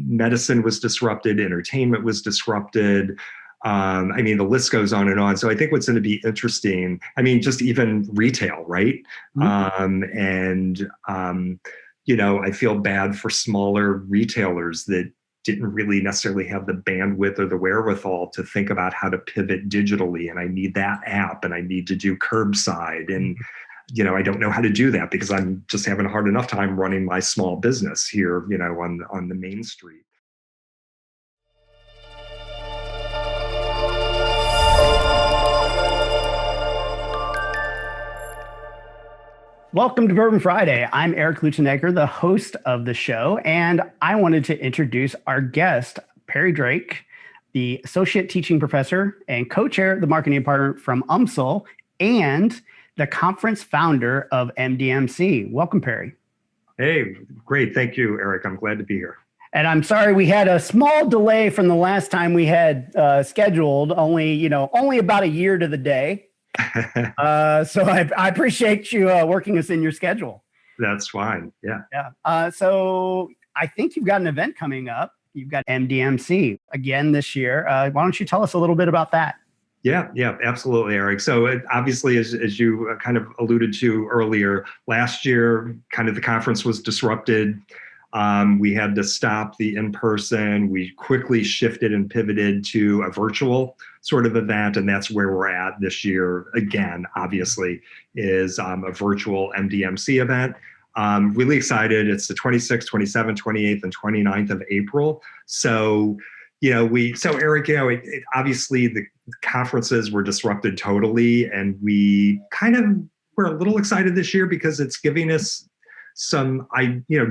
medicine was disrupted, entertainment was disrupted. I mean, the list goes on and on. So I think what's going to be interesting, I mean, just even retail, right? You know, I feel bad for smaller retailers that didn't really necessarily have the bandwidth or the wherewithal to think about how to pivot digitally. And I need that app and I need to do curbside. And, you know, I don't know how to do that because I'm just having a hard enough time running my small business here, you know, on the main street. Welcome to Bourbon Friday. I'm Erik Lutzenegger, the host of the show, and I wanted to introduce our guest, Perry Drake, the Associate Teaching Professor and Co-Chair of the Marketing Department from UMSL, and the Conference Founder of MDMC. Welcome, Perry. Hey, great. Thank you, Erik. I'm glad to be here. And I'm sorry we had a small delay from the last time we had scheduled, only about a year to the day. So I appreciate you working us in your schedule. That's fine. Yeah. Yeah. So I think you've got an event coming up. You've got MDMC again this year. Why don't you tell us a little bit about that? Yeah, absolutely, Erik. So obviously, as you kind of alluded to earlier, last year, kind of the conference was disrupted. We had to stop the in-person. We quickly shifted and pivoted to a virtual sort of event, and that's where we're at this year. Again, obviously, is a virtual MDMC event. Really excited. It's the 26th, 27th, 28th, and 29th of April. So, Erik, obviously the conferences were disrupted totally, and we kind of were a little excited this year because it's giving us some,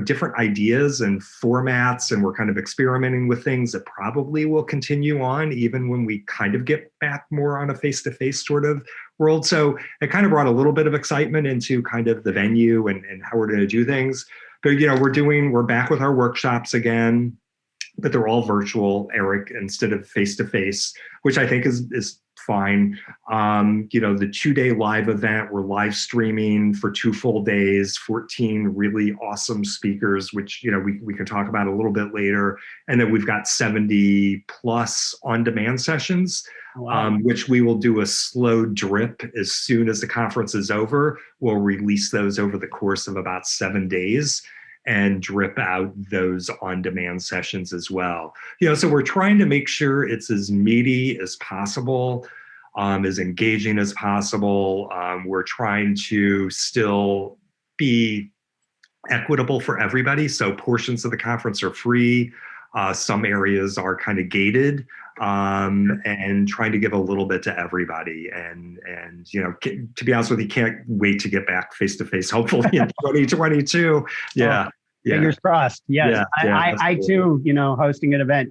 different ideas and formats, and we're kind of experimenting with things that probably will continue on even when we kind of get back more on a face-to-face sort of world. So it kind of brought a little bit of excitement into kind of the venue and how we're going to do things. But, we're back with our workshops again, but they're all virtual, Erik, instead of face-to-face, which I think is fine. The 2-day live event, we're live streaming for 2 full days, 14 really awesome speakers, which, we can talk about a little bit later. And then we've got 70 plus on-demand sessions, wow. Which we will do a slow drip as soon as the conference is over. We'll release those over the course of about 7 days and drip out those on-demand sessions as well. So we're trying to make sure it's as meaty as possible, as engaging as possible. We're trying to still be equitable for everybody. So portions of the conference are free. Some areas are kind of gated, and trying to give a little bit to everybody. And to be honest with you, can't wait to get back face-to-face, hopefully in 2022. Yeah. Fingers crossed. Yes. Yeah, I too, hosting an event,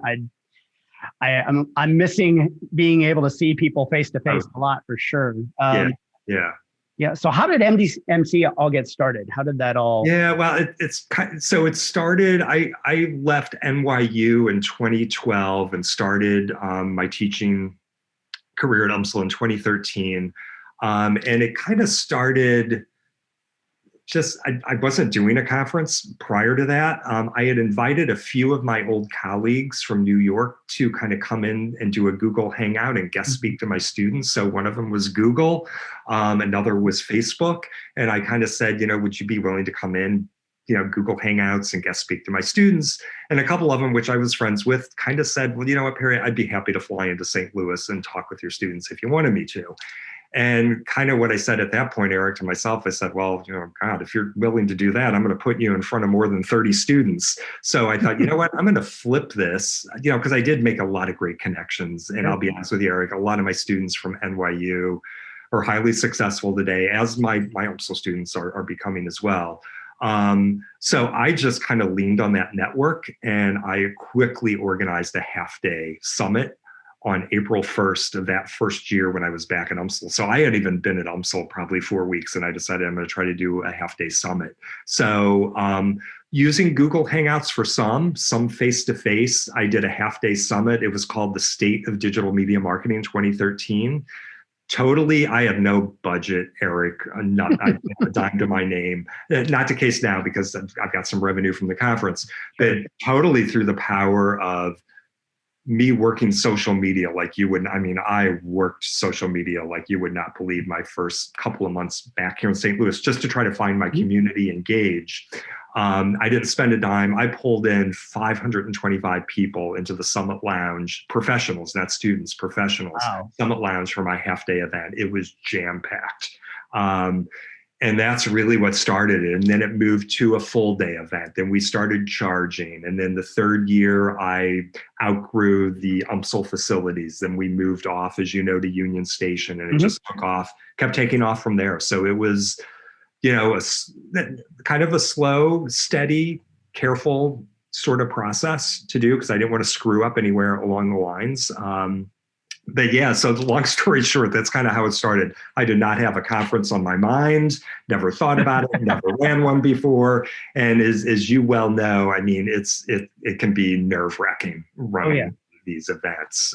I'm missing being able to see people face-to-face a lot for sure. Yeah. So how did MDMC all get started? How did that all? Yeah, well, it started, I left NYU in 2012 and started my teaching career at UMSL in 2013. And it kind of started I wasn't doing a conference prior to that. I had invited a few of my old colleagues from New York to kind of come in and do a Google Hangout and guest speak to my students. So one of them was Google, another was Facebook. And I kind of said, would you be willing to come in, Google Hangouts and guest speak to my students? And a couple of them, which I was friends with, kind of said, well, you know what, Perry, I'd be happy to fly into St. Louis and talk with your students if you wanted me to. And kind of what I said at that point, Erik, to myself, I said, well, God, if you're willing to do that, I'm going to put you in front of more than 30 students. So I thought, you know what, I'm going to flip this, because I did make a lot of great connections. And I'll be honest with you, Erik, a lot of my students from NYU are highly successful today, as my UMSL students are becoming as well. So I just kind of leaned on that network, and I quickly organized a half-day summit on April 1st of that first year when I was back at UMSL. So I had even been at UMSL probably 4 weeks, and I decided I'm going to try to do a half-day summit. So using Google Hangouts for some face-to-face, I did a half-day summit. It was called the State of Digital Media Marketing 2013. Totally. I have no budget, Erik. I have a dime to my name. Not the case now because I've got some revenue from the conference, but totally through the power of me working social media like you wouldn't. I mean, I worked social media like you would not believe my first couple of months back here in St. Louis just to try to find my community engaged. I didn't spend a dime. I pulled in 525 people into the Summit Lounge, professionals, not students, professionals, Wow. Summit Lounge for my half-day event. It was jam-packed. And that's really what started it. And then it moved to a full day event. Then we started charging. And then the third year, I outgrew the UMSL facilities. Then we moved off, as you know, to Union Station, and it just took off, kept taking off from there. So it was, kind of a slow, steady, careful sort of process to do because I didn't want to screw up anywhere along the lines. But yeah, so the long story short, that's kind of how it started. I did not have a conference on my mind, never thought about it, never ran one before. And as you well know, I mean, it can be nerve-wracking running these events.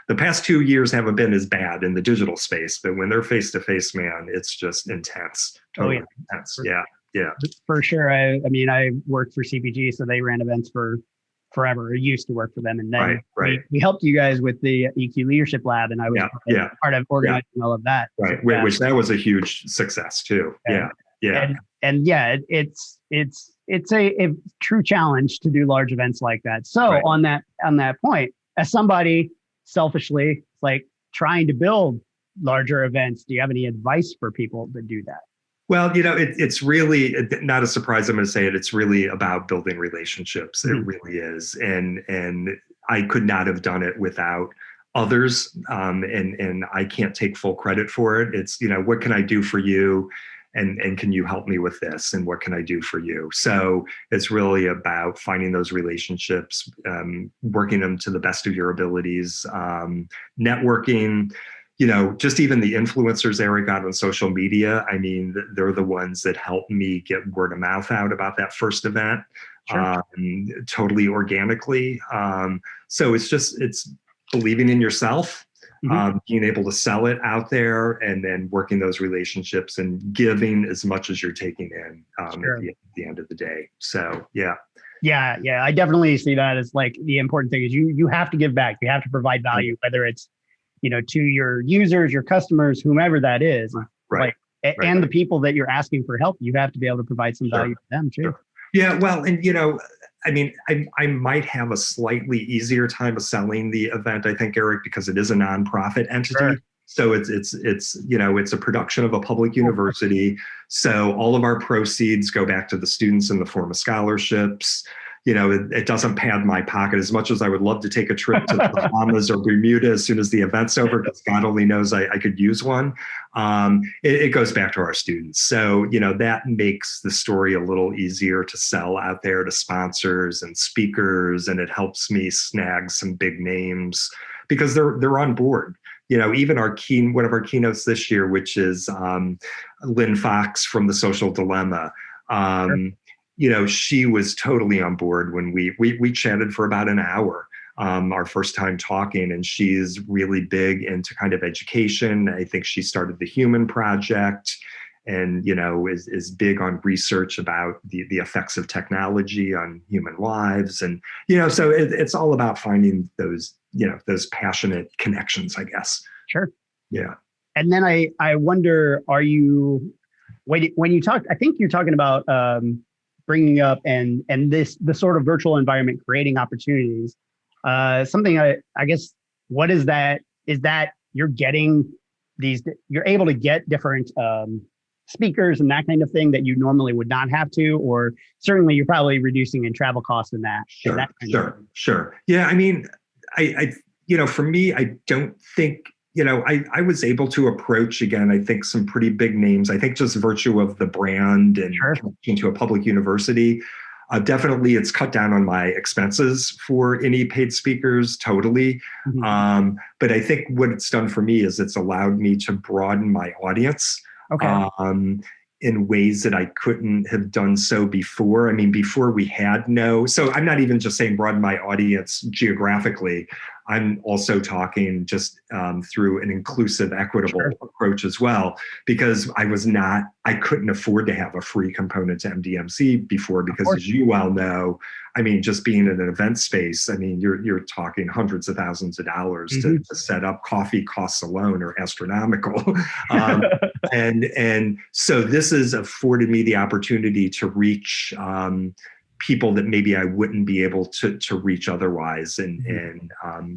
The past 2 years haven't been as bad in the digital space, but when they're face-to-face, man, it's just intense. Totally intense. Yeah. For sure. I mean, I worked for CPG, so they ran events for forever. I used to work for them. And then we helped you guys with the EQ Leadership Lab, and I was part of organizing all of that. Right. So, which that was a huge success too. Yeah. It's a true challenge to do large events like that. So on that point, as somebody selfishly like trying to build larger events, do you have any advice for people to do that? Well, it's really not a surprise. I'm going to say it. It's really about building relationships. It really is. And I could not have done it without others. And I can't take full credit for it. It's, what can I do for you? And can you help me with this? And what can I do for you? So it's really about finding those relationships, working them to the best of your abilities, networking. Just even the influencers Erik got on social media, I mean, they're the ones that helped me get word of mouth out about that first event, totally organically. So it's believing in yourself, being able to sell it out there, and then working those relationships and giving as much as you're taking in at the end of the day. So, yeah. Yeah. I definitely see that as like the important thing is you have to give back. You have to provide value, whether it's to your users, your customers, whomever that is, and the people that you're asking for help, you have to be able to provide some value to them too. Yeah, well, and I mean, I might have a slightly easier time of selling the event, I think, Erik, because it is a nonprofit entity. So it's a production of a public university. So all of our proceeds go back to the students in the form of scholarships. It doesn't pad my pocket as much as I would love to take a trip to the Bahamas or Bermuda as soon as the event's over, because God only knows I could use one. It goes back to our students. So, that makes the story a little easier to sell out there to sponsors and speakers, and it helps me snag some big names because they're on board. Even one of our keynotes this year, which is Lynn Fox from The Social Dilemma. She was totally on board when we chatted for about an hour, our first time talking, and she's really big into kind of education. I think she started the Human Project and, is big on research about the effects of technology on human lives. And, so it's all about finding those passionate connections, I guess. Sure. Yeah. And then I wonder, are you, when you talk, I think you're talking about, bringing up and the sort of virtual environment, creating opportunities, something I guess, what is that? Is that you're able to get different speakers and that kind of thing that you normally would not have to, or certainly you're probably reducing in travel costs and that. Sure. Yeah. I mean, I for me, I don't think, I was able to approach, again, I think some pretty big names. I think just virtue of the brand and connection to a public university. Definitely, it's cut down on my expenses for any paid speakers, totally. But I think what it's done for me is it's allowed me to broaden my audience in ways that I couldn't have done so before. I mean, before we had so I'm not even just saying broaden my audience geographically. I'm also talking just through an inclusive, equitable approach as well, because I couldn't afford to have a free component to MDMC before, because as you well know, I mean, just being in an event space, I mean, you're talking hundreds of thousands of dollars to set up. Coffee costs alone are astronomical. And so this has afforded me the opportunity to reach people that maybe I wouldn't be able to reach otherwise, and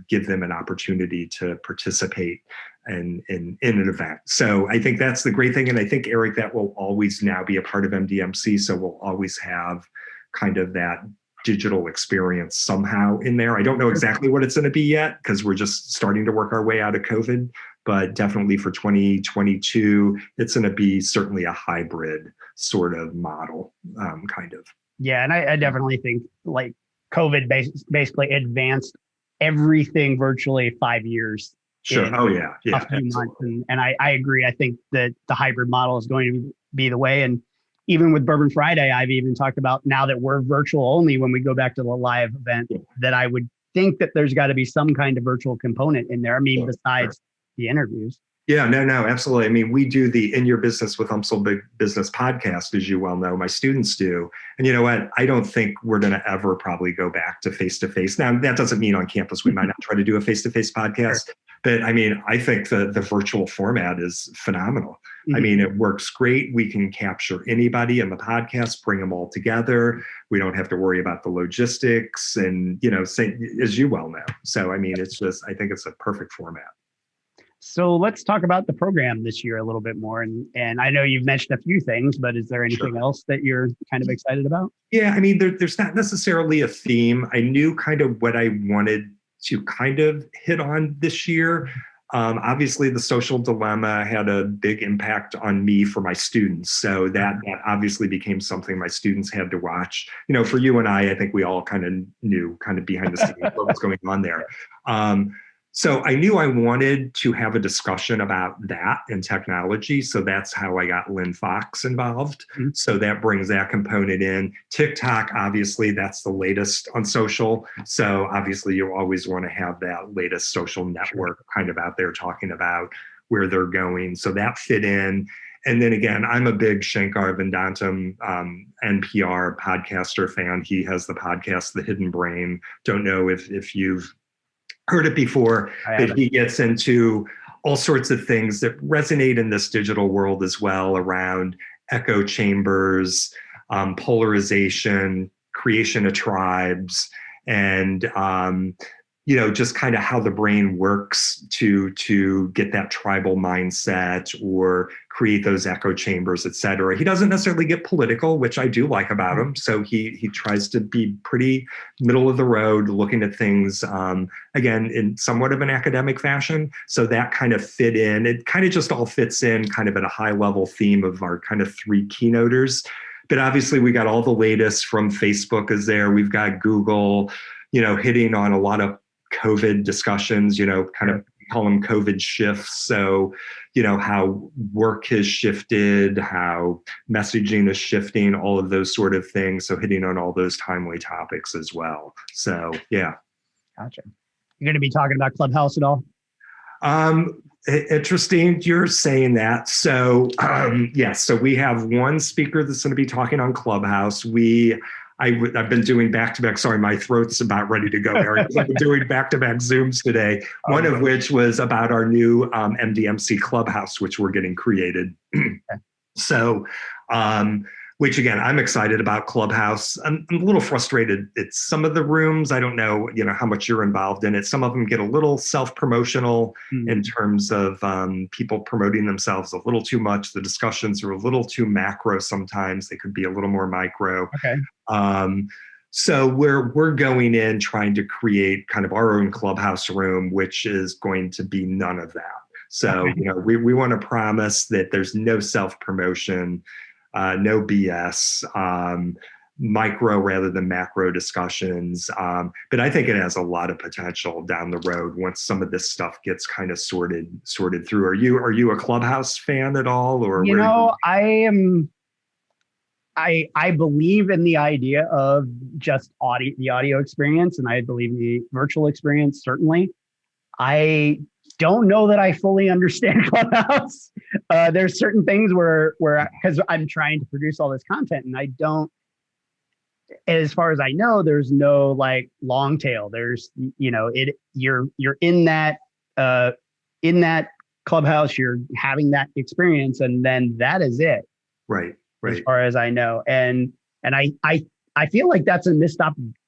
give them an opportunity to participate in an event. So I think that's the great thing. And I think, Erik, that will always now be a part of MDMC. So we'll always have kind of that digital experience somehow in there. I don't know exactly what it's going to be yet, because we're just starting to work our way out of COVID, but definitely for 2022, it's going to be certainly a hybrid sort of model, kind of. Yeah. And I definitely think like COVID basically advanced everything virtually 5 years. Sure. Oh yeah. Yeah. A few months. And I agree. I think that the hybrid model is going to be the way. And even with Bourbon Friday, I've even talked about, now that we're virtual only when we go back to the live event, that I would think that there's got to be some kind of virtual component in there. I mean, besides the interviews. Yeah, no, absolutely. I mean, we do the In Your Business with UMSL Big Business podcast, as you well know, my students do. And you know what? I don't think we're going to ever probably go back to face-to-face. Now, that doesn't mean on campus we might not try to do a face-to-face podcast. But I mean, I think the virtual format is phenomenal. I mean, it works great. We can capture anybody in the podcast, bring them all together. We don't have to worry about the logistics and, as you well know. So, I mean, it's just, I think it's a perfect format. So let's talk about the program this year a little bit more. And I know you've mentioned a few things, but is there anything else that you're kind of excited about? Yeah, I mean, there's not necessarily a theme. I knew kind of what I wanted to kind of hit on this year. Obviously, the social dilemma had a big impact on me for my students. So that obviously became something my students had to watch. For you and I think we all kind of knew kind of behind the scenes what was going on there. So I knew I wanted to have a discussion about that and technology. So that's how I got Lynn Fox involved. So that brings that component in. TikTok, obviously, that's the latest on social. So obviously, you always want to have that latest social network kind of out there talking about where they're going. So that fit in. And then again, I'm a big Shankar Vedantam NPR podcaster fan. He has the podcast, The Hidden Brain. Don't know if you've heard it before, but he gets into all sorts of things that resonate in this digital world as well, around echo chambers, polarization, creation of tribes, and just kind of how the brain works to get that tribal mindset or create those echo chambers, et cetera. He doesn't necessarily get political, which I do like about him. So he tries to be pretty middle of the road, looking at things, again, in somewhat of an academic fashion. So that kind of fit in. It kind of just all fits in kind of at a high level theme of our kind of three keynoters. But obviously we got all the latest from Facebook is there. We've got Google, hitting on a lot of COVID discussions, kind of call them COVID shifts. So, how work has shifted, how messaging is shifting, all of those sort of things. So hitting on all those timely topics as well. So, yeah. Gotcha. You're going to be talking about Clubhouse at all? Interesting you're saying that. So, yes, so we have one speaker that's going to be talking on Clubhouse. I've been doing back-to-back, sorry, my throat's about ready to go, Erik. I've been doing back-to-back Zooms today, one of which was about our new MDMC Clubhouse, which we're getting created. So, which again, I'm excited about Clubhouse. I'm a little frustrated. It's some of the rooms, I don't know, how much you're involved in it. Some of them get a little self-promotional in terms of people promoting themselves a little too much. The discussions are a little too macro sometimes. They could be a little more micro. Okay. So we're going in trying to create kind of our own Clubhouse room, which is going to be none of that. So, we want to promise that there's no self-promotion, no BS, micro rather than macro discussions. But I think it has a lot of potential down the road once some of this stuff gets kind of sorted through. Are you a Clubhouse fan at all? Or I am. I believe in the idea of just the audio experience, and I believe in the virtual experience, certainly. I don't know that I fully understand Clubhouse. There's certain things where because I'm trying to produce all this content and I don't, as far as I know, there's no like long tail. There's, you're uh, in that Clubhouse, you're having that experience, and then that is it. Right. As far as I know. And I feel like that's a missed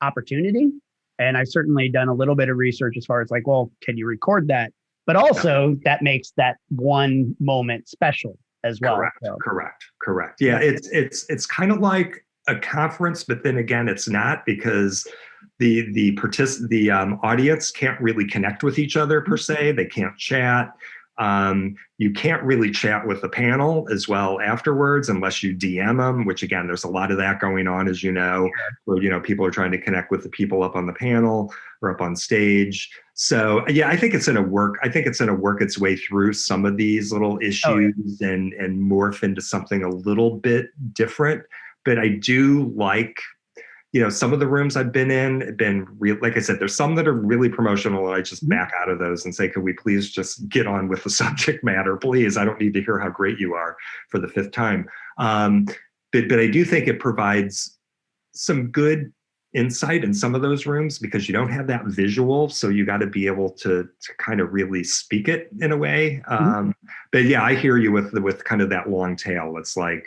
opportunity. And I've certainly done a little bit of research as far as like, well, can you record that? But also that makes that one moment special as well. Correct. Yeah, it's kind of like a conference, but then again, it's not, because the audience can't really connect with each other per se. They can't chat. You can't really chat with the panel as well afterwards unless you DM them, which again, there's a lot of that going on, as you know, where, people are trying to connect with the people up on the panel or up on stage. So yeah, I think it's going to work its way through some of these little issues and morph into something a little bit different. But I do like, some of the rooms I've been in have been real. Like I said, there's some that are really promotional, and I just back out of those and say, could we please just get on with the subject matter, please? I don't need to hear how great you are for the fifth time. But I do think it provides some good insight in some of those rooms, because you don't have that visual, so you got to be able to kind of really speak it in a way. But yeah, I hear you with kind of that long tail. It's like,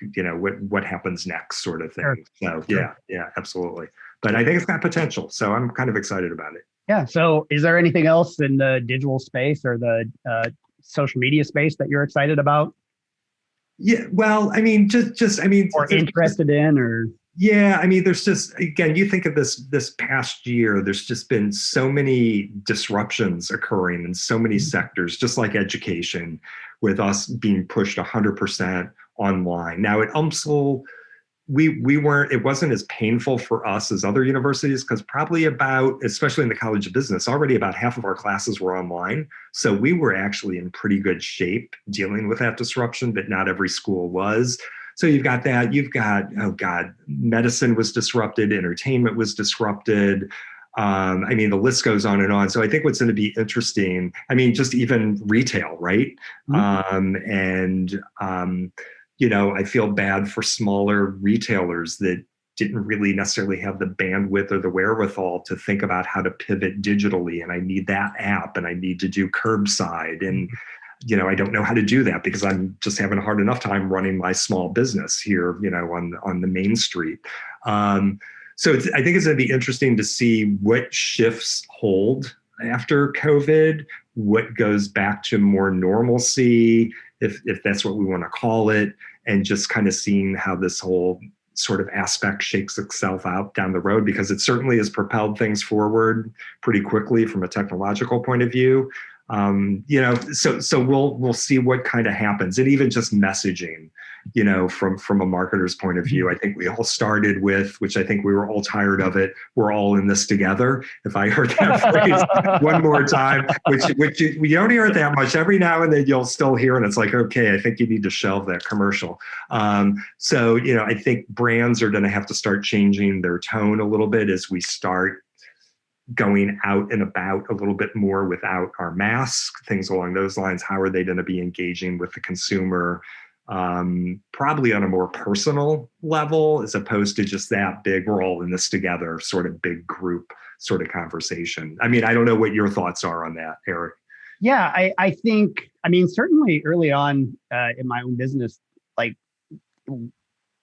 what happens next sort of thing. So yeah, absolutely. But I think it's got potential, so I'm kind of excited about it. Yeah. So is there anything else in the digital space or the social media space that you're excited about? Yeah, well, I mean, or interested in, or yeah, I mean, there's just, again, you think of this past year, there's just been so many disruptions occurring in so many sectors, just like education, with us being pushed 100% online. Now at UMSL, it wasn't as painful for us as other universities, because probably especially in the College of Business, already about half of our classes were online. So we were actually in pretty good shape dealing with that disruption, but not every school was. So you've got that. You've got, oh God, medicine was disrupted, entertainment was disrupted. I mean, the list goes on and on. So I think what's going to be interesting, I mean, just even retail, right? I feel bad for smaller retailers that didn't really necessarily have the bandwidth or the wherewithal to think about how to pivot digitally. And I need that app, and I need to do curbside. And I don't know how to do that because I'm just having a hard enough time running my small business here, on the main street. So I think it's going to be interesting to see what shifts hold after COVID, what goes back to more normalcy, if that's what we want to call it, and just kind of seeing how this whole sort of aspect shakes itself out down the road, because it certainly has propelled things forward pretty quickly from a technological point of view. So we'll see what kind of happens, and even just messaging, from a marketer's point of view. I think we all started with, which I think we were all tired of it, we're all in this together. If I heard that phrase one more time, which you don't hear it that much. Every now and then you'll still hear it. It's like, okay, I think you need to shelve that commercial. So I think brands are going to have to start changing their tone a little bit as we start going out and about a little bit more without our masks, things along those lines. How are they going to be engaging with the consumer? Probably on a more personal level, as opposed to just that big, we're all in this together sort of big group sort of conversation. I mean, I don't know what your thoughts are on that, Erik. Yeah, I think, certainly early on in my own business, like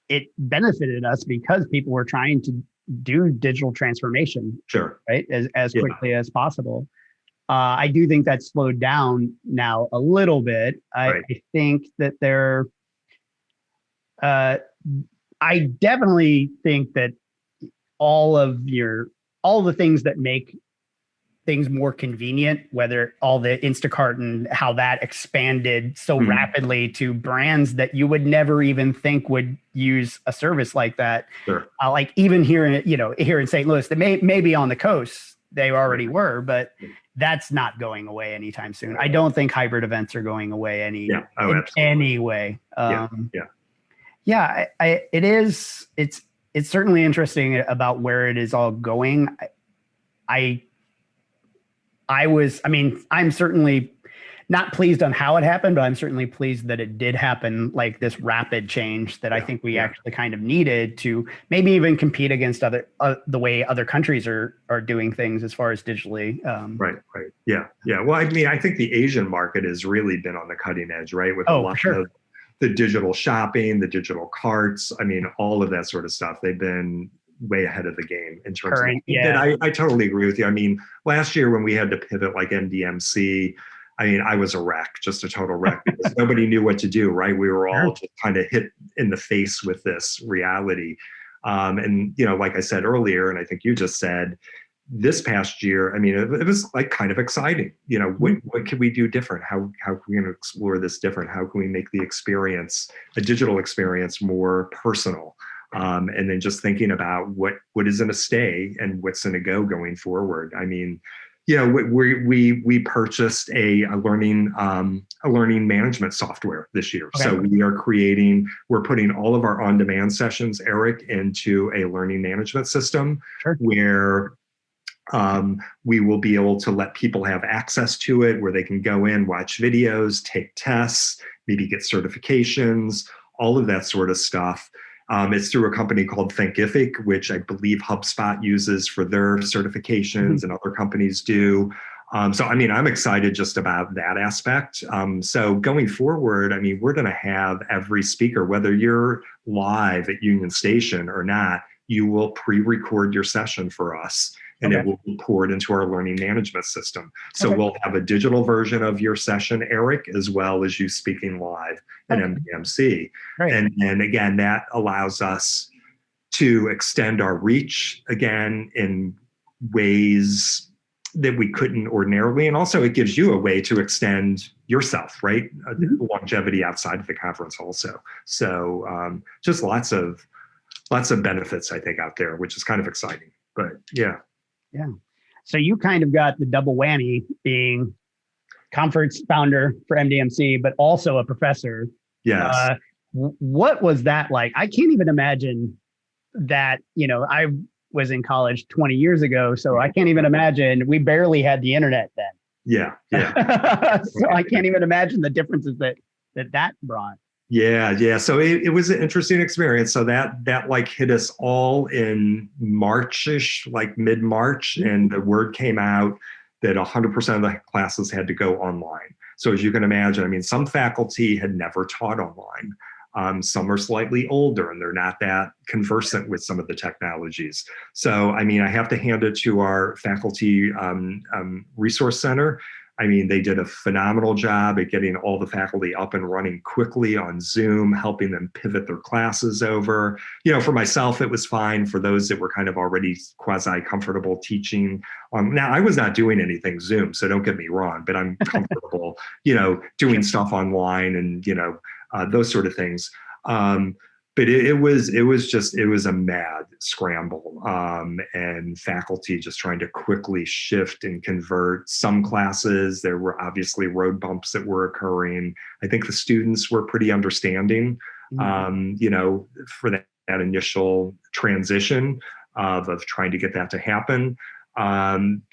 it benefited us because people were trying to do digital transformation, sure, right, as quickly as possible. I do think that's slowed down now a little bit. I think that I definitely think that all the things that make things more convenient, whether all the Instacart and how that expanded so rapidly to brands that you would never even think would use a service like that. Sure. Like even here in St. Louis, that may be on the coast, they already were, but that's not going away anytime soon. I don't think hybrid events are going away in any way. It's certainly interesting about where it is all going. I'm certainly not pleased on how it happened, but I'm certainly pleased that it did happen, like this rapid change that I think we actually kind of needed to maybe even compete against the way other countries are doing things as far as digitally. Right. Yeah. Well, I mean, I think the Asian market has really been on the cutting edge, right? With a lot of the digital shopping, the digital carts. I mean, all of that sort of stuff. They've been way ahead of the game in terms of that. I totally agree with you. I mean, last year when we had to pivot like MDMC, I mean, I was a wreck, just a total wreck, because nobody knew what to do, right? We were all just kind of hit in the face with this reality. And, like I said earlier, and I think you just said, this past year, I mean, it was like kind of exciting. What can we do different? How can we explore this different? How can we make the experience, a digital experience, more personal? And then just thinking about what is going to stay and what's going to go going forward. I mean, we purchased a learning management software this year. Okay. So we're putting all of our on-demand sessions, Erik, into a learning management system where we will be able to let people have access to it, where they can go in, watch videos, take tests, maybe get certifications, all of that sort of stuff. It's through a company called Thinkific, which I believe HubSpot uses for their certifications, and other companies do. So, I mean, I'm excited just about that aspect. So going forward, I mean, we're going to have every speaker, whether you're live at Union Station or not, you will pre-record your session for us. And it will be poured into our learning management system. So we'll have a digital version of your session, Erik, as well as you speaking live at MDMC. And again, that allows us to extend our reach again in ways that we couldn't ordinarily. And also it gives you a way to extend yourself, right? Longevity outside of the conference also. So just lots of benefits, I think, out there, which is kind of exciting. But yeah. So you kind of got the double whammy, being conference founder for MDMC, but also a professor. Yes. What was that like? I can't even imagine that. I was in college 20 years ago, so I can't even imagine. We barely had the internet then. Yeah. So I can't even imagine the differences that brought. Yeah. So it was an interesting experience. So that like hit us all in March-ish, like mid-March, and the word came out that 100% of the classes had to go online. So as you can imagine, I mean, some faculty had never taught online. Some are slightly older and they're not that conversant with some of the technologies. So, I mean, I have to hand it to our faculty resource center. I mean, they did a phenomenal job at getting all the faculty up and running quickly on Zoom, helping them pivot their classes over. For myself, it was fine. For those that were kind of already quasi-comfortable teaching. Now, I was not doing anything Zoom, so don't get me wrong, but I'm comfortable, doing stuff online and, those sort of things. But it was a mad scramble, and faculty just trying to quickly shift and convert some classes. There were obviously road bumps that were occurring. I think the students were pretty understanding, for that initial transition of trying to get that to happen.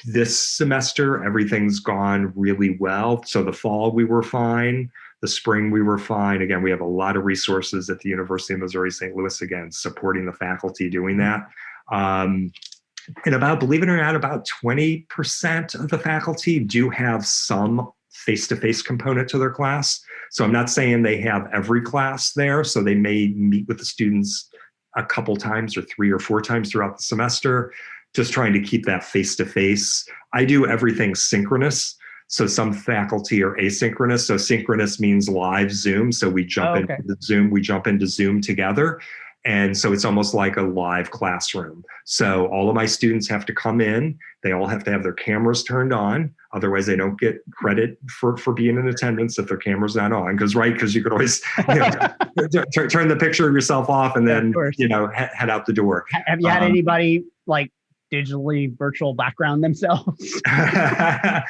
This semester, everything's gone really well. So the fall, we were fine. The spring, we were fine. Again, we have a lot of resources at the University of Missouri St. Louis, again, supporting the faculty doing that. And believe it or not, about 20% of the faculty do have some face-to-face component to their class. So I'm not saying they have every class there. So they may meet with the students a couple times or 3 or 4 times throughout the semester, just trying to keep that face-to-face. I do everything synchronous. So some faculty are asynchronous. So synchronous means live Zoom. So we jump into Zoom together. And so it's almost like a live classroom. So all of my students have to come in. They all have to have their cameras turned on. Otherwise, they don't get credit for being in attendance if their camera's not on. Because you could always turn the picture of yourself off and then head out the door. Have you had anybody like digitally virtual background themselves? I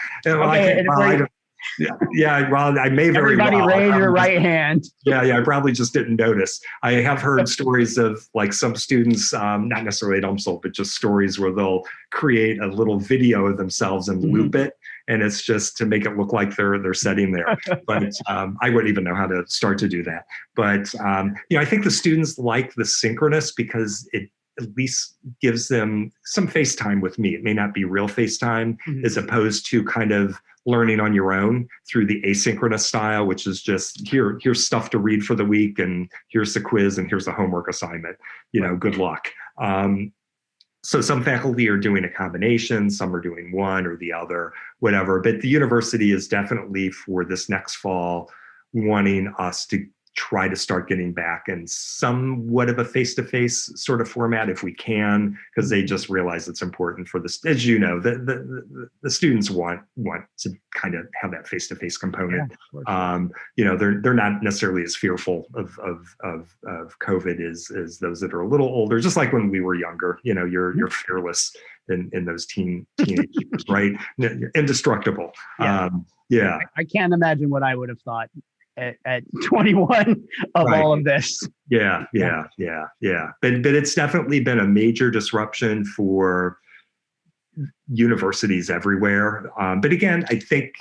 may very Everybody well. raise your right hand. I probably just didn't notice. I have heard stories of like some students, not necessarily at UMSL, but just stories where they'll create a little video of themselves and loop it. and it's just to make it look like they're sitting there. But I wouldn't even know how to start to do that. But I think the students like the synchronous because it at least gives them some FaceTime with me. It may not be real FaceTime, as opposed to kind of learning on your own through the asynchronous style, which is just here's stuff to read for the week, and here's the quiz, and here's the homework assignment. Good luck. So some faculty are doing a combination, some are doing one or the other, whatever. But the university is definitely, for this next fall, wanting us to try to start getting back in somewhat of a face-to-face sort of format if we can, because they just realize it's important for this. As you know, the students want to kind of have that face-to-face component. They're not necessarily as fearful of COVID as those that are a little older. Just like when we were younger, you're fearless in those teenage years, right? You're indestructible. I can't imagine what I would have thought at 21 of all of this. But it's definitely been a major disruption for universities everywhere. But again, I think,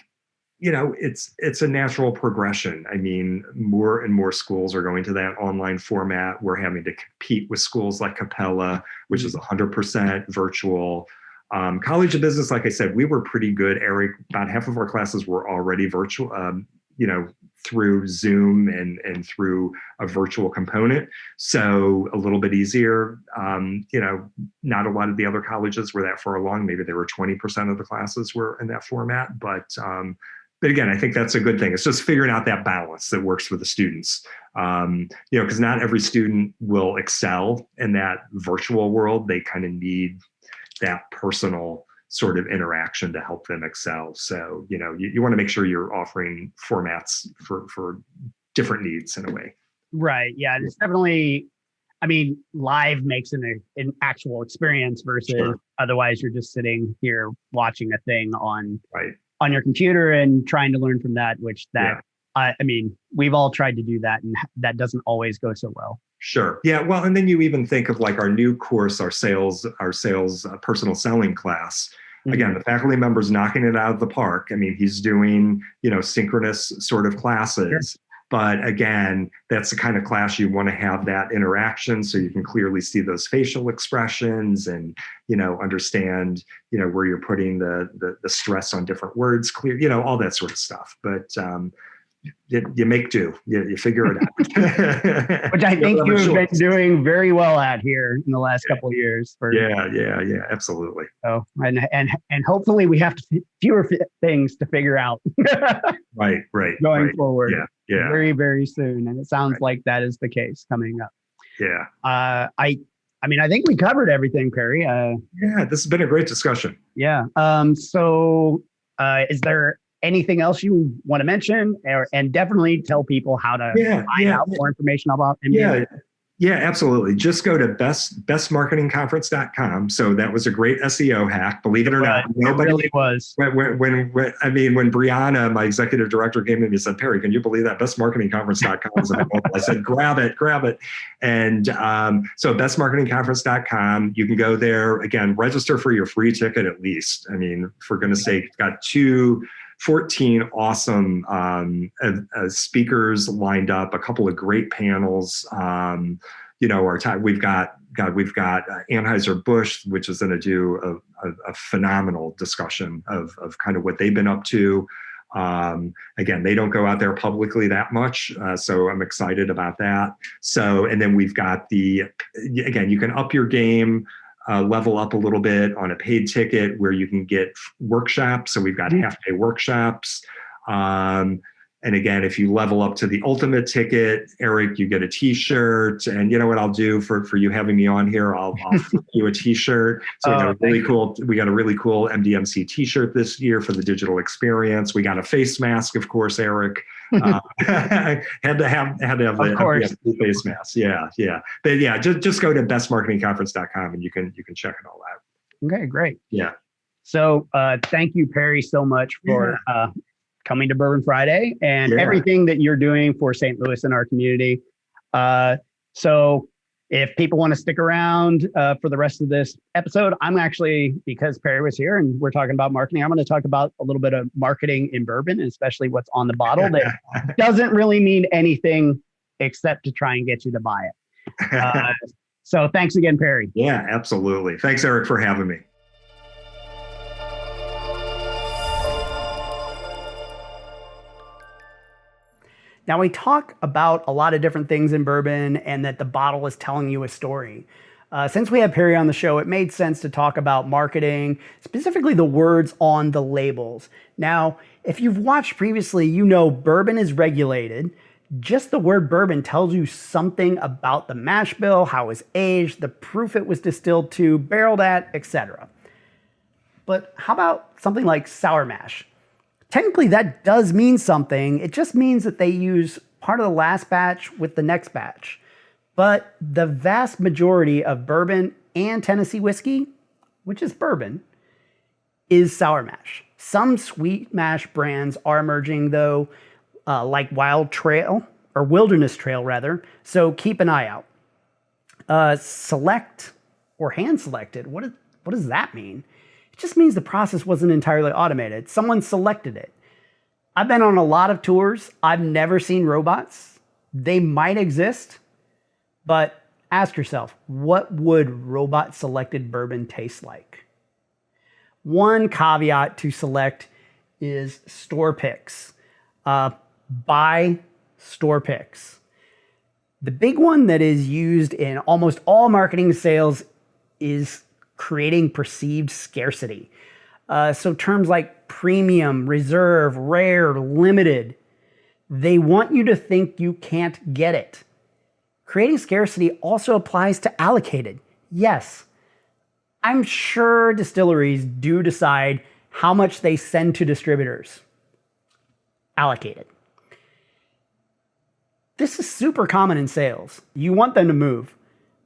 it's a natural progression. I mean, more and more schools are going to that online format. We're having to compete with schools like Capella, which is 100% virtual. College of Business, like I said, we were pretty good, Erik. About half of our classes were already virtual, through Zoom and through a virtual component. So a little bit easier. Not a lot of the other colleges were that far along. Maybe there were 20% of the classes were in that format. But again, I think that's a good thing. It's just figuring out that balance that works for the students. Because not every student will excel in that virtual world. They kind of need that personal sort of interaction to help them excel. So, you want to make sure you're offering formats for different needs in a way. Right. Yeah. It's definitely, live makes an actual experience versus otherwise you're just sitting here watching a thing on your computer and trying to learn from that, we've all tried to do that, and that doesn't always go so well. Sure. Yeah. Well, and then you even think of like our new course, our sales personal selling class. Again, the faculty member's knocking it out of the park. He's doing, synchronous sort of classes. But again, that's the kind of class you want to have that interaction so you can clearly see those facial expressions and, understand, where you're putting the stress on different words, clear, all that sort of stuff. But you make do, you figure it out. Which I think you've been doing very well at here in the last couple of years. Absolutely. So, and hopefully we have fewer things to figure out. Right. Going forward. Yeah. Very, very soon. And it sounds like that is the case coming up. Yeah. I think we covered everything, Perry. This has been a great discussion. Yeah. So is there anything else you want to mention, and definitely tell people how to find out more information about MDMC? Yeah, absolutely. Just go to bestmarketingconference.com. So that was a great SEO hack, believe it or not. Nobody really was. When Brianna, my executive director, came to me and said, Perry, can you believe that bestmarketingconference.com is available? I said, grab it. And so bestmarketingconference.com, you can go there. Again, register for your free ticket at least. For goodness sake, got 14 awesome speakers lined up, a couple of great panels. We've got Anheuser-Busch, which is going to do a phenomenal discussion of kind of what they've been up to. Again, they don't go out there publicly that much, so I'm excited about that. So, and then we've got you can up your game. Level up a little bit on a paid ticket where you can get workshops. So we've got half-day workshops. And again, if you level up to the ultimate ticket, Erik, you get a t-shirt. And you know what I'll do for you having me on here? I'll flip you a t-shirt. So we got a really cool MDMC t-shirt this year for the digital experience. We got a face mask, of course, Erik. Had to have the face mask. Yeah. But yeah, just go to bestmarketingconference.com and you can check it all out. Okay, great. Yeah. So thank you, Perry, so much for coming to Bourbon Friday and everything that you're doing for St. Louis and our community. So If people want to stick around for the rest of this episode, I'm actually, because Perry was here and we're talking about marketing, I'm going to talk about a little bit of marketing in bourbon, and especially what's on the bottle that doesn't really mean anything except to try and get you to buy it. So thanks again, Perry. Yeah, absolutely. Thanks, Erik, for having me. Now, we talk about a lot of different things in bourbon and that the bottle is telling you a story. Since we have Perry on the show, it made sense to talk about marketing, specifically the words on the labels. Now, if you've watched previously, you know bourbon is regulated. Just the word bourbon tells you something about the mash bill, how it was aged, the proof it was distilled to, barreled at, etc. But how about something like sour mash? Technically, that does mean something. It just means that they use part of the last batch with the next batch. But the vast majority of bourbon and Tennessee whiskey, which is bourbon, is sour mash. Some sweet mash brands are emerging, though, like Wild Trail, or Wilderness Trail, rather. So keep an eye out. Select or hand selected, what does that mean? It just means the process wasn't entirely automated. Someone selected it. I've been on a lot of tours. I've never seen robots. They might exist, but ask yourself, what would robot selected bourbon taste like? One caveat to select is store picks. Buy store picks. The big one that is used in almost all marketing sales is creating perceived scarcity. So terms like premium, reserve, rare, limited, they want you to think you can't get it. Creating scarcity also applies to allocated. Yes, I'm sure distilleries do decide how much they send to distributors. Allocated. This is super common in sales. You want them to move.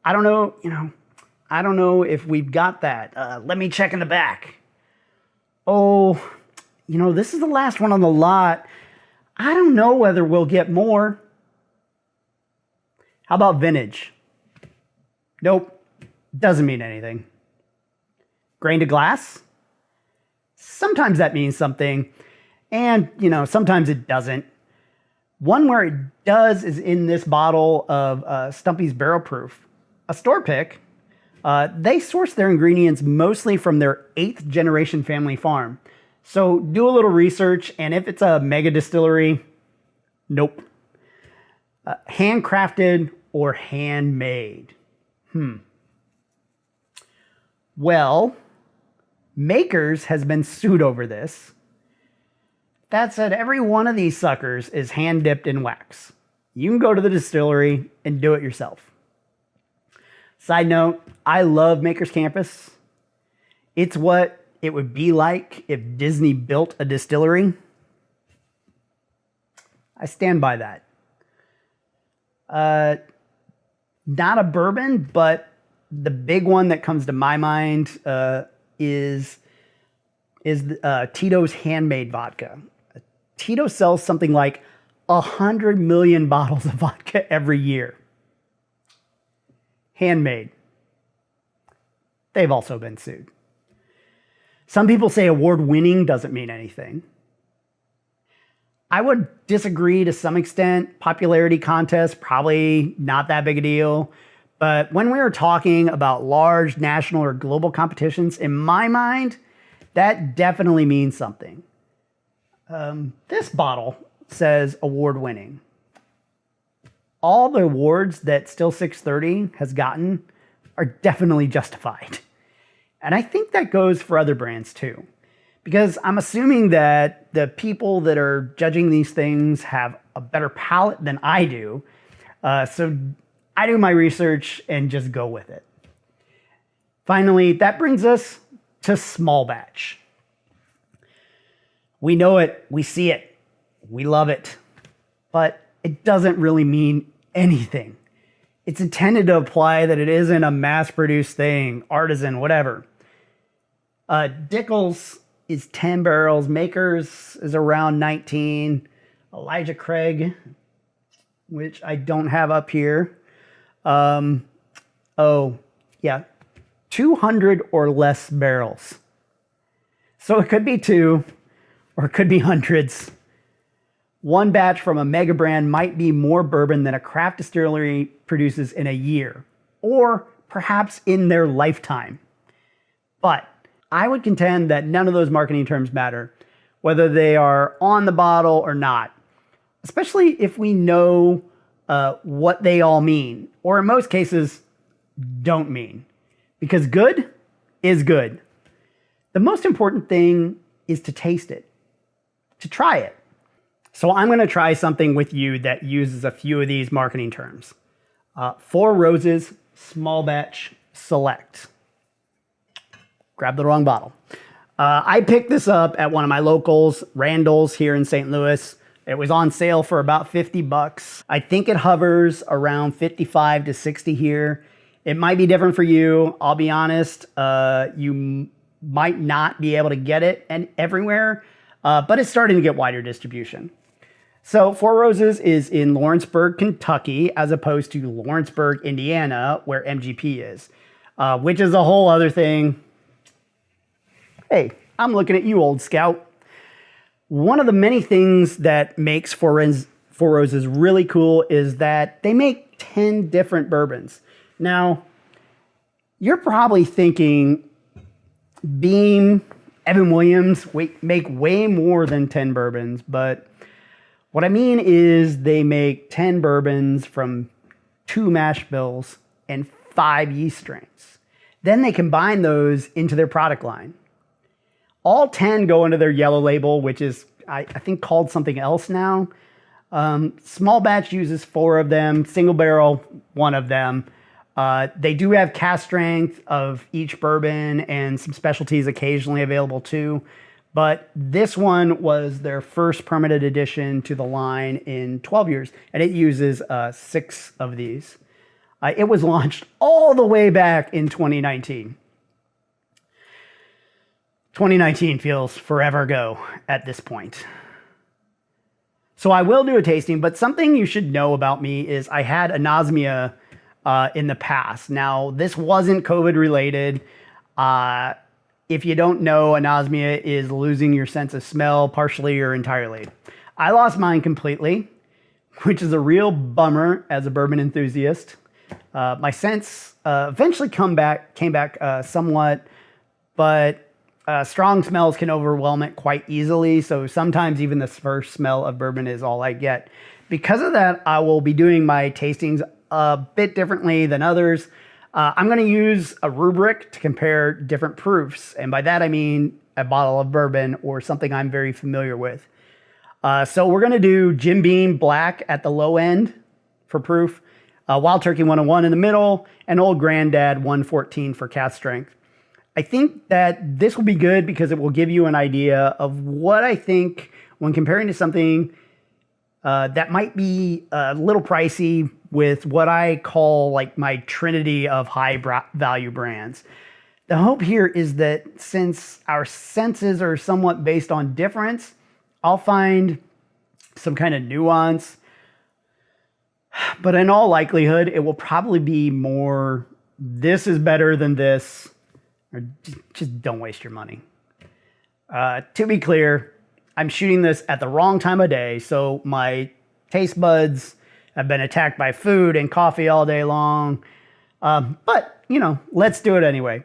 I don't know if we've got that. Let me check in the back. Oh, this is the last one on the lot. I don't know whether we'll get more. How about vintage? Nope, doesn't mean anything. Grain to glass? Sometimes that means something, and sometimes it doesn't. One where it does is in this bottle of Stumpy's Barrel Proof, a store pick. They source their ingredients mostly from their 8th generation family farm. So do a little research, and if it's a mega distillery, nope. Handcrafted or handmade? Well, Makers has been sued over this. That said, every one of these suckers is hand dipped in wax. You can go to the distillery and do it yourself. Side note, I love Makers Campus. It's what it would be like if Disney built a distillery. I stand by that. Not a bourbon, but the big one that comes to my mind is Tito's handmade vodka. Tito sells something like 100 million bottles of vodka every year. Handmade. They've also been sued. Some people say award-winning doesn't mean anything. I would disagree to some extent. Popularity contest, probably not that big a deal. But when we are talking about large national or global competitions, in my mind, that definitely means something. This bottle says award-winning. All the awards that Still 630 has gotten are definitely justified. And I think that goes for other brands too. Because I'm assuming that the people that are judging these things have a better palate than I do. So I do my research and just go with it. Finally, that brings us to small batch. We know it, we see it, we love it, but it doesn't really mean anything. It's intended to imply that it isn't a mass-produced thing, artisan, whatever. Dickel's is 10 barrels, Makers is around 19, Elijah Craig, which I don't have up here, Oh, yeah, 200 or less barrels. So it could be two, or it could be hundreds. One batch from a mega brand might be more bourbon than a craft distillery produces in a year, or perhaps in their lifetime. But I would contend that none of those marketing terms matter, whether they are on the bottle or not, especially if we know what they all mean, or in most cases, don't mean. Because good is good. The most important thing is to taste it, to try it. So I'm going to try something with you that uses a few of these marketing terms. Four Roses Small Batch Select. Grab the wrong bottle. I picked this up at one of my locals, Randall's here in St. Louis. It was on sale for about $50. I think it hovers around 55 to 60 here. It might be different for you. I'll be honest, you might not be able to get it everywhere, but it's starting to get wider distribution. So Four Roses is in Lawrenceburg, Kentucky, as opposed to Lawrenceburg, Indiana, where MGP is, which is a whole other thing. Hey, I'm looking at you, old scout. One of the many things that makes Four Roses really cool is that they make 10 different bourbons. Now, you're probably thinking Beam, Evan Williams make way more than 10 bourbons, but what I mean is they make 10 bourbons from 2 mash bills and 5 yeast strains. Then they combine those into their product line. All 10 go into their yellow label, which is, I think, called something else now. Small batch uses 4 of them, single barrel, 1 of them. They do have cask strength of each bourbon and some specialties occasionally available too. But this one was their first permitted addition to the line in 12 years, and it uses 6 of these. It was launched all the way back in 2019. 2019 feels forever ago at this point. So I will do a tasting, but something you should know about me is I had anosmia in the past. Now, this wasn't COVID related. If you don't know, anosmia is losing your sense of smell partially or entirely. I lost mine completely, which is a real bummer as a bourbon enthusiast. My sense eventually came back somewhat, but strong smells can overwhelm it quite easily. So sometimes even the first smell of bourbon is all I get. Because of that, I will be doing my tastings a bit differently than others. I'm going to use a rubric to compare different proofs. And by that, I mean a bottle of bourbon or something I'm very familiar with. So we're going to do Jim Beam Black at the low end for proof, Wild Turkey 101 in the middle, and Old Granddad 114 for cask strength. I think that this will be good because it will give you an idea of what I think when comparing to something that might be a little pricey with what I call like my trinity of high value brands. The hope here is that since our senses are somewhat based on difference, I'll find some kind of nuance. But in all likelihood, it will probably be more, this is better than this, or just don't waste your money. To be clear, I'm shooting this at the wrong time of day, so my taste buds have been attacked by food and coffee all day long. But, you know, let's do it anyway.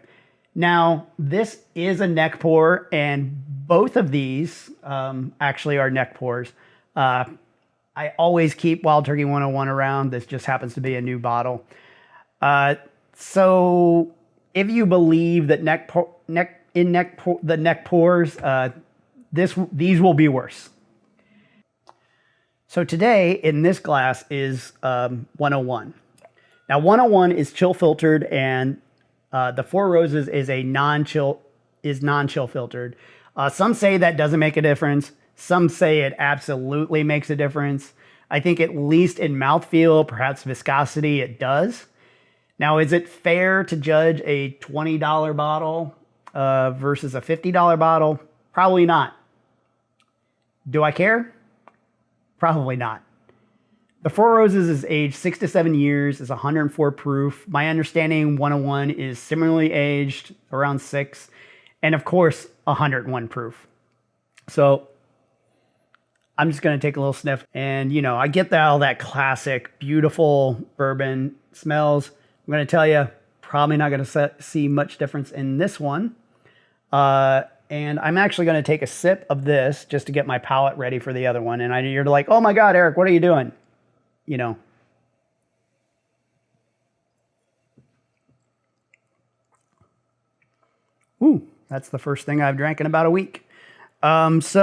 Now, this is a neck pour, and both of these actually are neck pours. I always keep Wild Turkey 101 around. This just happens to be a new bottle. So if you believe that the neck pours, these will be worse. So today in this glass is 101. Now 101 is chill filtered, and the Four Roses is non-chill filtered. Some say that doesn't make a difference. Some say it absolutely makes a difference. I think at least in mouthfeel, perhaps viscosity, it does. Now, is it fair to judge a $20 bottle versus a $50 bottle? Probably not. Do I care? Probably not. The Four Roses is aged 6 to 7 years. It's 104 proof. My understanding, 101 is similarly aged, around 6. And of course, 101 proof. So I'm just going to take a little sniff. And, I get all that classic, beautiful bourbon smells. I'm going to tell you, probably not going to see much difference in this one. And I'm actually going to take a sip of this just to get my palate ready for the other one. And you're like, oh my God, Erik, what are you doing? Ooh, that's the first thing I've drank in about a week. This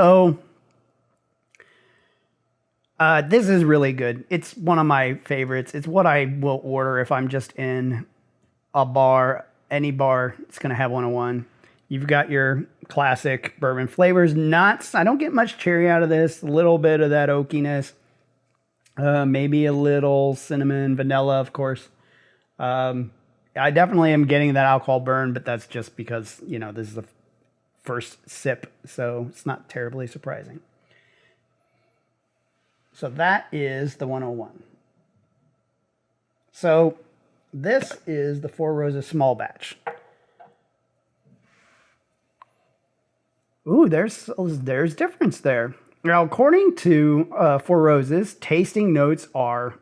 is really good. It's one of my favorites. It's what I will order if I'm just in a bar, any bar. It's going to have 101. You've got your classic bourbon flavors, nuts. I don't get much cherry out of this. A little bit of that oakiness. Maybe a little cinnamon, vanilla, of course. I definitely am getting that alcohol burn, but that's just because, this is the first sip, so it's not terribly surprising. So that is the 101. So this is the Four Roses small batch. Ooh, there's difference there. Now, according to Four Roses, tasting notes are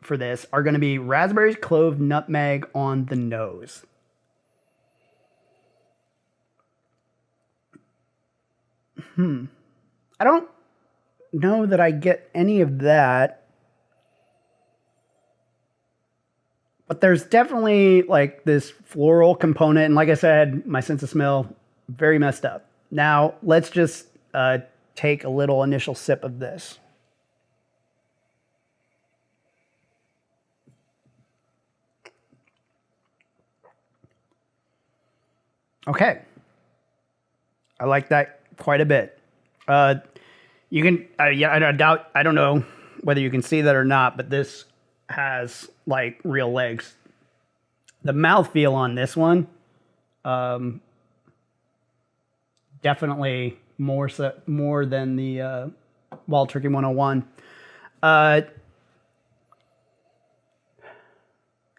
going to be raspberries, clove, nutmeg on the nose. I don't know that I get any of that. But there's definitely like this floral component. And like I said, my sense of smell, very messed up. Now, let's just take a little initial sip of this. Okay. I like that quite a bit. You can, I don't know whether you can see that or not, but this has like real legs. The mouthfeel on this one, definitely more than the Wild Turkey 101.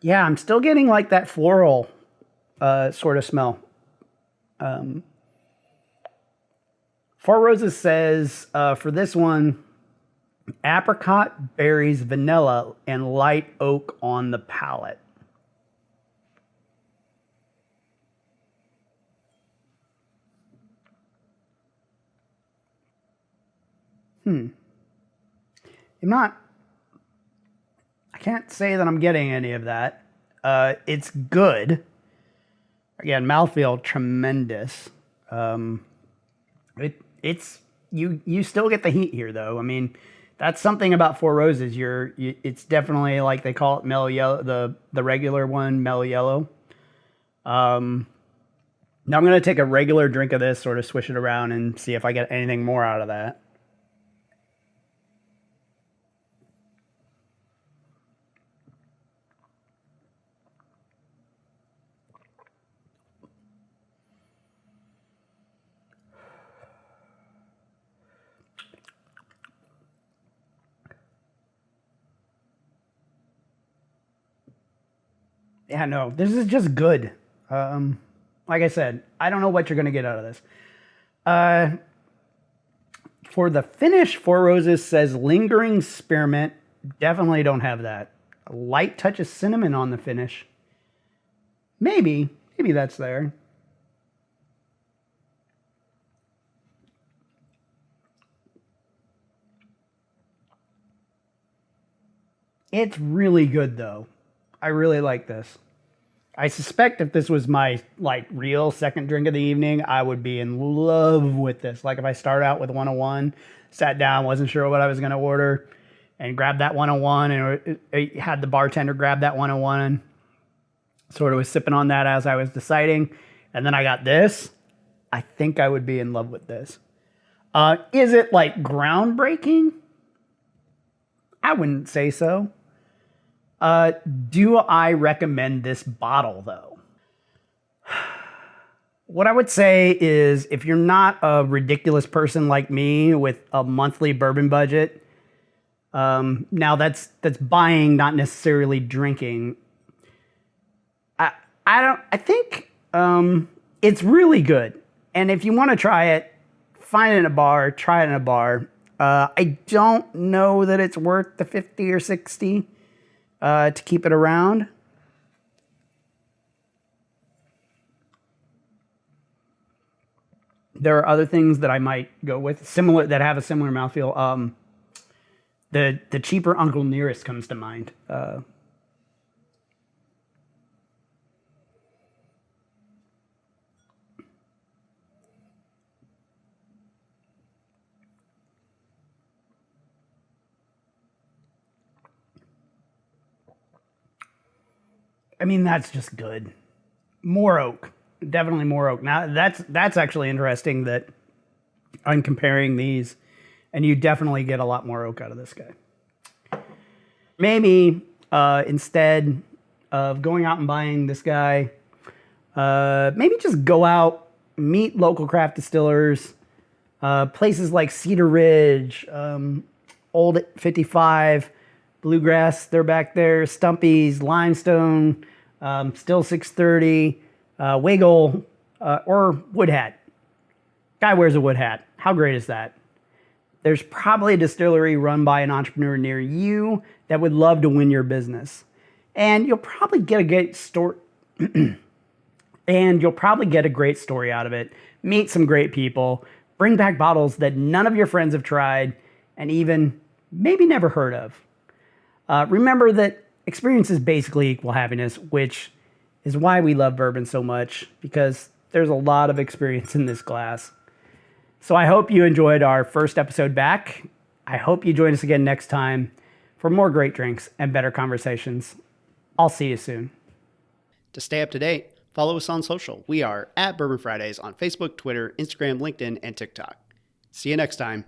Yeah, I'm still getting like that floral sort of smell. Four Roses says for this one, apricot, berries, vanilla, and light oak on the palate. I can't say that I'm getting any of that. It's good. Again, mouthfeel tremendous. It's you still get the heat here though. I mean, that's something about Four Roses. It's definitely like they call it mellow yellow, the regular one, mellow yellow. Now I'm gonna take a regular drink of this, sort of swish it around and see if I get anything more out of that. Yeah, no, this is just good. Like I said, I don't know what you're going to get out of this. For the finish, Four Roses says lingering spearmint. Definitely don't have that. A light touch of cinnamon on the finish. Maybe that's there. It's really good though. I really like this. I suspect if this was my like real second drink of the evening, I would be in love with this. Like if I started out with 101, sat down, wasn't sure what I was going to order, and grabbed that 101 and had the bartender grab that 101, sort of was sipping on that as I was deciding, and then I got this, I think I would be in love with this. Is it like groundbreaking? I wouldn't say so. Do I recommend this bottle though? What I would say is if you're not a ridiculous person like me with a monthly bourbon budget, Now that's buying, not necessarily drinking. I think it's really good. And if you want to try it, find it in a bar, try it in a bar. I don't know that it's worth the 50 or 60 to keep it around. There are other things that I might go with that have a similar mouthfeel. The cheaper Uncle Nearest comes to mind. I mean, that's just good. More oak, definitely more oak. Now that's actually interesting that I'm comparing these, and you definitely get a lot more oak out of this guy. Maybe instead of going out and buying this guy, maybe just go out, meet local craft distillers, places like Cedar Ridge, Old 55, Bluegrass, they're back there, Stumpy's, Limestone, Still 630, Wiggle, or Wood Hat. Guy wears a wood hat. How great is that? There's probably a distillery run by an entrepreneur near you that would love to win your business. And you'll probably get a great story. And you'll probably get a great story out of it. Meet some great people. Bring back bottles that none of your friends have tried and even maybe never heard of. Remember that experiences basically equal happiness, which is why we love bourbon so much, because there's a lot of experience in this glass. So I hope you enjoyed our first episode back. I hope you join us again next time for more great drinks and better conversations. I'll see you soon. To stay up to date, follow us on social. We are at Bourbon Fridays on Facebook, Twitter, Instagram, LinkedIn, and TikTok. See you next time.